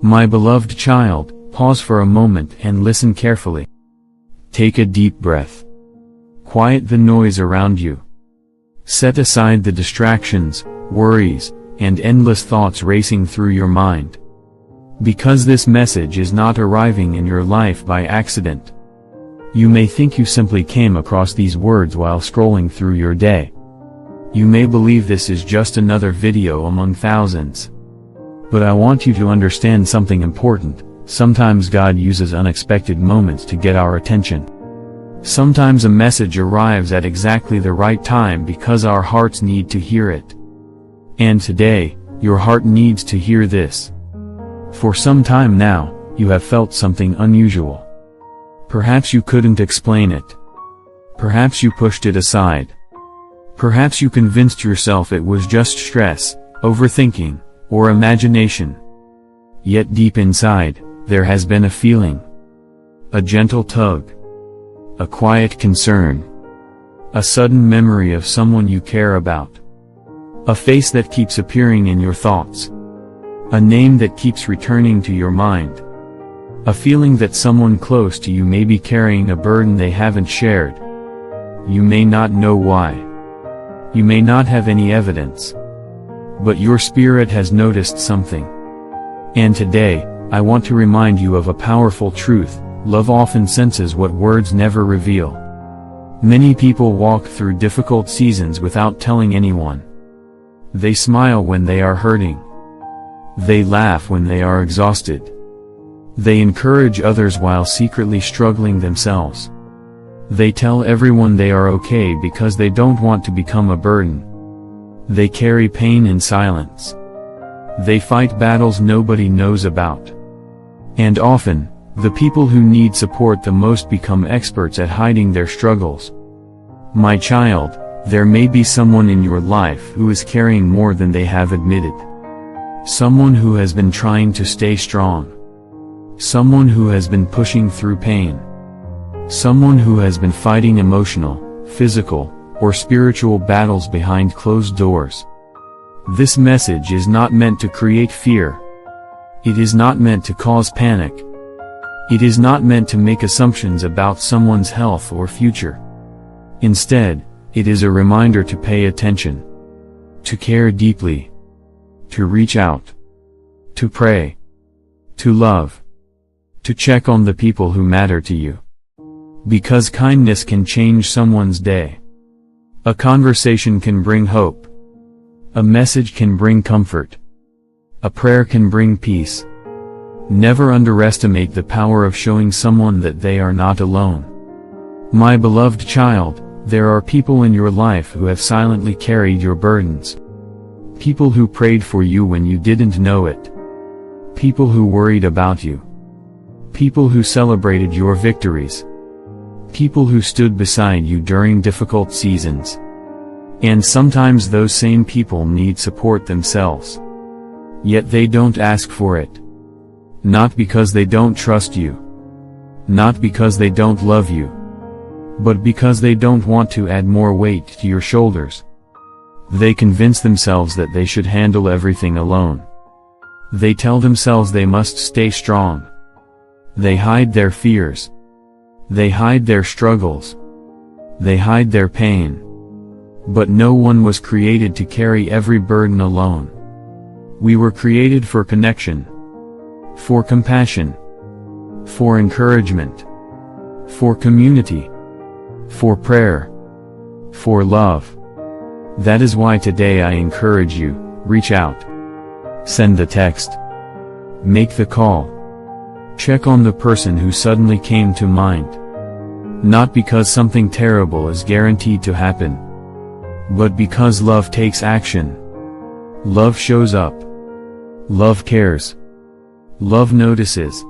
My beloved child, pause for a moment and listen carefully. Take a deep breath. Quiet the noise around you. Set aside the distractions, worries, and endless thoughts racing through your mind. Because this message is not arriving in your life by accident. You may think you simply came across these words while scrolling through your day. You may believe this is just another video among thousands. But I want you to understand something important. Sometimes God uses unexpected moments to get our attention. Sometimes a message arrives at exactly the right time because our hearts need to hear it. And today, your heart needs to hear this. For some time now, you have felt something unusual. Perhaps you couldn't explain it. Perhaps you pushed it aside. Perhaps you convinced yourself it was just stress, overthinking, or imagination. Yet deep inside, there has been a feeling. A gentle tug. A quiet concern. A sudden memory of someone you care about. A face that keeps appearing in your thoughts. A name that keeps returning to your mind. A feeling that someone close to you may be carrying a burden they haven't shared. You may not know why. You may not have any evidence. But your spirit has noticed something. And today, I want to remind you of a powerful truth. Love often senses what words never reveal. Many people walk through difficult seasons without telling anyone. They smile when they are hurting. They laugh when they are exhausted. They encourage others while secretly struggling themselves. They tell everyone they are okay because they don't want to become a burden. They carry pain in silence. They fight battles nobody knows about. And often, the people who need support the most become experts at hiding their struggles. My child, there may be someone in your life who is carrying more than they have admitted. Someone who has been trying to stay strong. Someone who has been pushing through pain. Someone who has been fighting emotional, physical, or spiritual battles behind closed doors. This message is not meant to create fear. It is not meant to cause panic. It is not meant to make assumptions about someone's health or future. Instead, it is a reminder to pay attention. To care deeply. To reach out. To pray. To love. To check on the people who matter to you. Because kindness can change someone's day. A conversation can bring hope. A message can bring comfort. A prayer can bring peace. Never underestimate the power of showing someone that they are not alone. My beloved child, there are people in your life who have silently carried your burdens. People who prayed for you when you didn't know it. People who worried about you. People who celebrated your victories. People who stood beside you during difficult seasons. And sometimes those same people need support themselves. Yet they don't ask for it. Not because they don't trust you. Not because they don't love you. But because they don't want to add more weight to your shoulders. They convince themselves that they should handle everything alone. They tell themselves they must stay strong. They hide their fears. They hide their struggles. They hide their pain. But no one was created to carry every burden alone. We were created for connection. For compassion. For encouragement. For community. For prayer. For love. That is why today I encourage you, reach out. Send the text. Make the call. Check on the person who suddenly came to mind. Not because something terrible is guaranteed to happen. But because love takes action. Love shows up. Love cares. Love notices.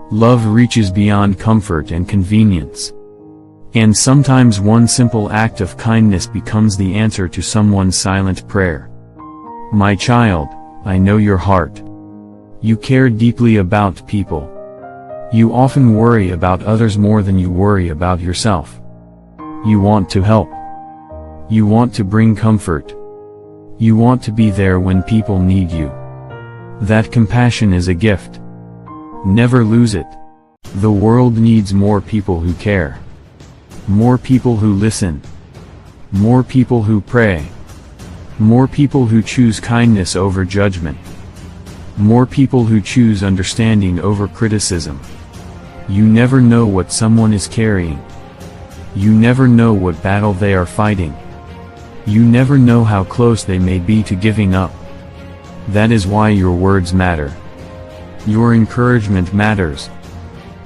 Love reaches beyond comfort and convenience. And sometimes one simple act of kindness becomes the answer to someone's silent prayer. My child, I know your heart. You care deeply about people. You often worry about others more than you worry about yourself. You want to help. You want to bring comfort. You want to be there when people need you. That compassion is a gift. Never lose it. The world needs more people who care. More people who listen. More people who pray. More people who choose kindness over judgment. More people who choose understanding over criticism. You never know what someone is carrying. You never know what battle they are fighting. You never know how close they may be to giving up. That is why your words matter. Your encouragement matters.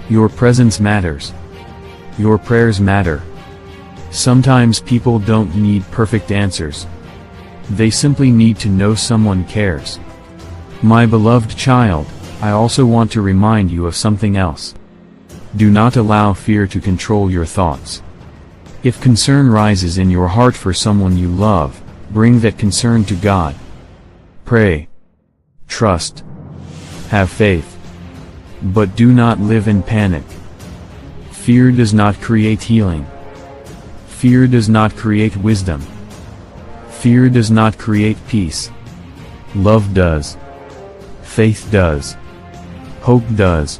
Your presence matters. Your prayers matter. Sometimes people don't need perfect answers. They simply need to know someone cares. My beloved child, I also want to remind you of something else. Do not allow fear to control your thoughts. If concern rises in your heart for someone you love, bring that concern to God. Pray. Trust. Have faith. But do not live in panic. Fear does not create healing. Fear does not create wisdom. Fear does not create peace. Love does. Faith does. Hope does.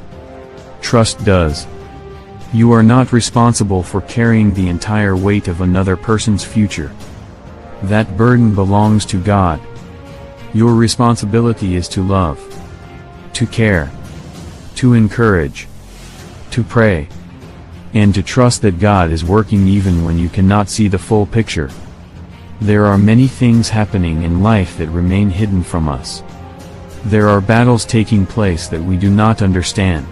Trust does. You are not responsible for carrying the entire weight of another person's future. That burden belongs to God. Your responsibility is to love, to care, to encourage, to pray, and to trust that God is working even when you cannot see the full picture. There are many things happening in life that remain hidden from us. There are battles taking place that we do not understand.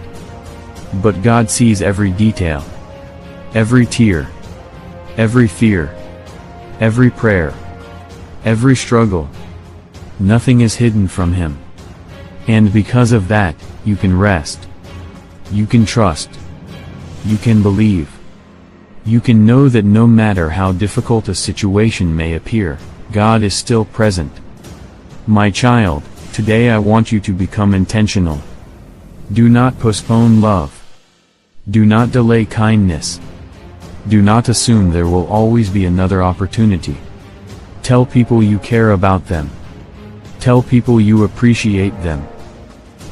But God sees every detail, every tear, every fear, every prayer, every struggle. Nothing is hidden from Him. And because of that, you can rest. You can trust. You can believe. You can know that no matter how difficult a situation may appear, God is still present. My child, today I want you to become intentional. Do not postpone love. Do not delay kindness. Do not assume there will always be another opportunity. Tell people you care about them. Tell people you appreciate them.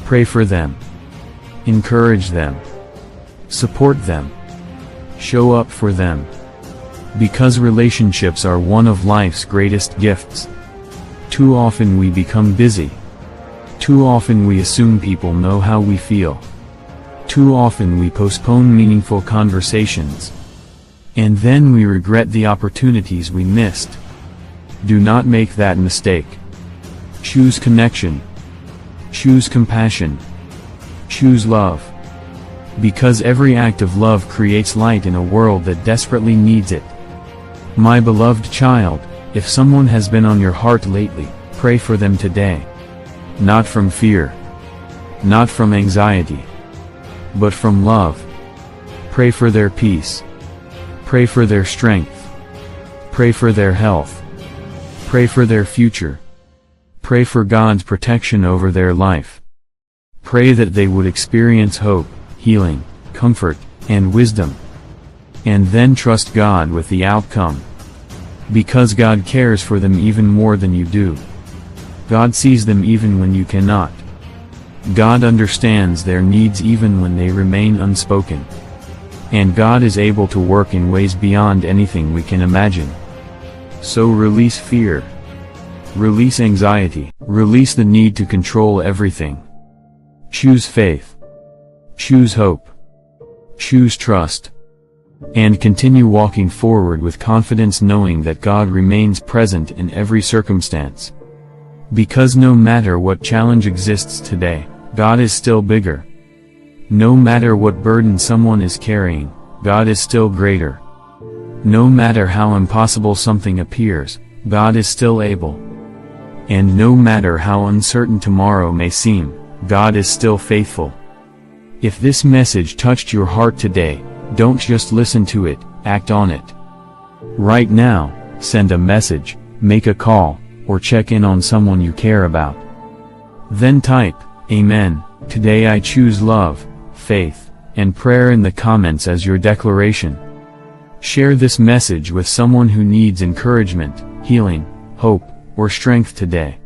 Pray for them. Encourage them. Support them. Show up for them. Because relationships are one of life's greatest gifts. Too often we become busy. Too often we assume people know how we feel. Too often we postpone meaningful conversations. And then we regret the opportunities we missed. Do not make that mistake. Choose connection. Choose compassion. Choose love. Because every act of love creates light in a world that desperately needs it. My beloved child, if someone has been on your heart lately, pray for them today. Not from fear. Not from anxiety. But from love. Pray for their peace. Pray for their strength. Pray for their health. Pray for their future. Pray for God's protection over their life. Pray that they would experience hope, healing, comfort, and wisdom. And then trust God with the outcome. Because God cares for them even more than you do. God sees them even when you cannot. God understands their needs even when they remain unspoken. And God is able to work in ways beyond anything we can imagine. So release fear. Release anxiety. Release the need to control everything. Choose faith. Choose hope. Choose trust. And continue walking forward with confidence, knowing that God remains present in every circumstance. Because no matter what challenge exists today, God is still bigger. No matter what burden someone is carrying, God is still greater. No matter how impossible something appears, God is still able. And no matter how uncertain tomorrow may seem, God is still faithful. If this message touched your heart today, don't just listen to it, act on it. Right now, send a message, make a call, or check in on someone you care about. Then type, Amen, today I choose love, faith, and prayer in the comments as your declaration. Share this message with someone who needs encouragement, healing, hope, or strength today.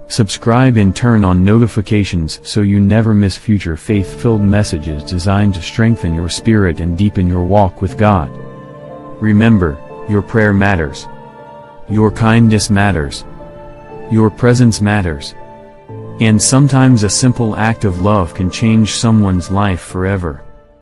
Subscribe and turn on notifications so you never miss future faith-filled messages designed to strengthen your spirit and deepen your walk with God. Remember, your prayer matters. Your kindness matters. Your presence matters. And sometimes a simple act of love can change someone's life forever.